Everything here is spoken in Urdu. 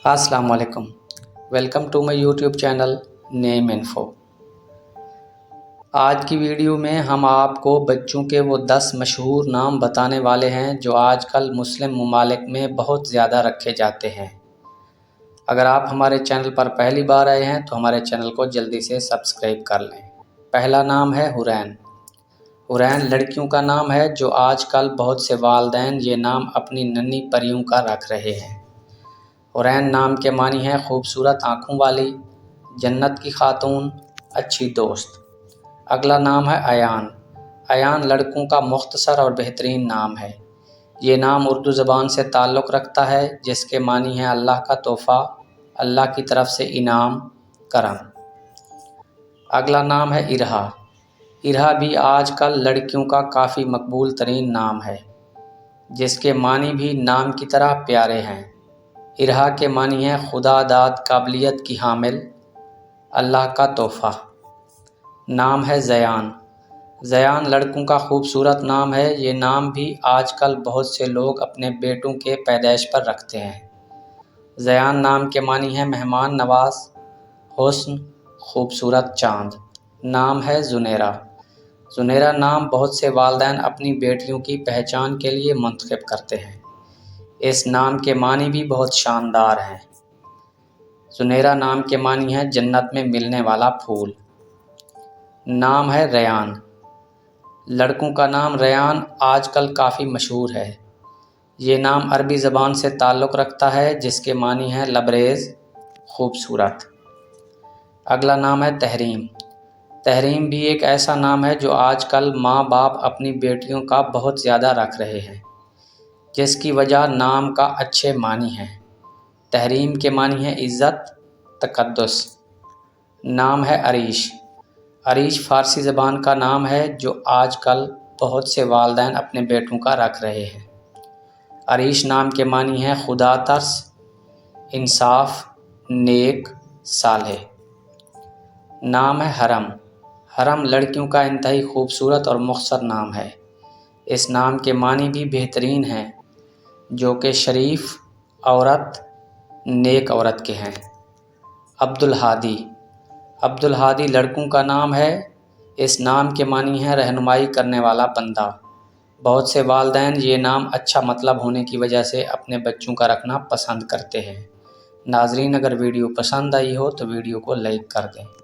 السلام علیکم، welcome to my YouTube channel name info. آج کی ویڈیو میں ہم آپ کو بچوں کے وہ 10 مشہور نام بتانے والے ہیں جو آج کل مسلم ممالک میں بہت زیادہ رکھے جاتے ہیں۔ اگر آپ ہمارے چینل پر پہلی بار آئے ہیں تو ہمارے چینل کو جلدی سے سبسکرائب کر لیں۔ پہلا نام ہے حورین۔ حورین لڑکیوں کا نام ہے جو آج کل بہت سے والدین یہ نام اپنی ننھی پریوں کا رکھ رہے ہیں۔ حورین نام کے معنی ہے خوبصورت آنکھوں والی، جنت کی خاتون، اچھی دوست۔ اگلا نام ہے ایان۔ ایان لڑکوں کا مختصر اور بہترین نام ہے۔ یہ نام اردو زبان سے تعلق رکھتا ہے جس کے معنی ہے اللہ کا تحفہ، اللہ کی طرف سے انعام، کرم۔ اگلا نام ہے ارہا۔ ارہا بھی آج کل لڑکیوں کا کافی مقبول ترین نام ہے جس کے معنی بھی نام کی طرح پیارے ہیں۔ ارہا کے معنی ہے خدا داد قابلیت کی حامل، اللہ کا تحفہ۔ نام ہے زیان۔ زیان لڑکوں کا خوبصورت نام ہے۔ یہ نام بھی آج کل بہت سے لوگ اپنے بیٹوں کے پیدائش پر رکھتے ہیں۔ زیان نام کے معنی ہے مہمان نواز، حسن، خوبصورت چاند۔ نام ہے زنیرہ۔ زنیرہ نام بہت سے والدین اپنی بیٹیوں کی پہچان کے لیے منتخب کرتے ہیں۔ اس نام کے معنی بھی بہت شاندار ہیں۔ زنیرہ نام کے معنی ہے جنت میں ملنے والا پھول۔ نام ہے ریان۔ لڑکوں کا نام ریان آج کل کافی مشہور ہے۔ یہ نام عربی زبان سے تعلق رکھتا ہے جس کے معنی ہے لبریز، خوبصورت۔ اگلا نام ہے تحریم۔ تحریم بھی ایک ایسا نام ہے جو آج کل ماں باپ اپنی بیٹیوں کا بہت زیادہ رکھ رہے ہیں جس کی وجہ نام کا اچھے معنی ہیں۔ تحریم کے معنی ہے عزت، تقدس۔ نام ہے عریش۔ عریش فارسی زبان کا نام ہے جو آج کل بہت سے والدین اپنے بیٹوں کا رکھ رہے ہیں۔ عریش نام کے معنی ہے خدا ترس، انصاف، نیک، صالح۔ نام ہے حرم۔ حرم لڑکیوں کا انتہائی خوبصورت اور مختصر نام ہے۔ اس نام کے معنی بھی بہترین ہیں جو کہ شریف عورت، نیک عورت کے ہیں۔ عبدالہادی۔ عبدالہادی لڑکوں کا نام ہے۔ اس نام کے معنی ہے رہنمائی کرنے والا بندہ۔ بہت سے والدین یہ نام اچھا مطلب ہونے کی وجہ سے اپنے بچوں کا رکھنا پسند کرتے ہیں۔ ناظرین، اگر ویڈیو پسند آئی ہو تو ویڈیو کو لائک کر دیں۔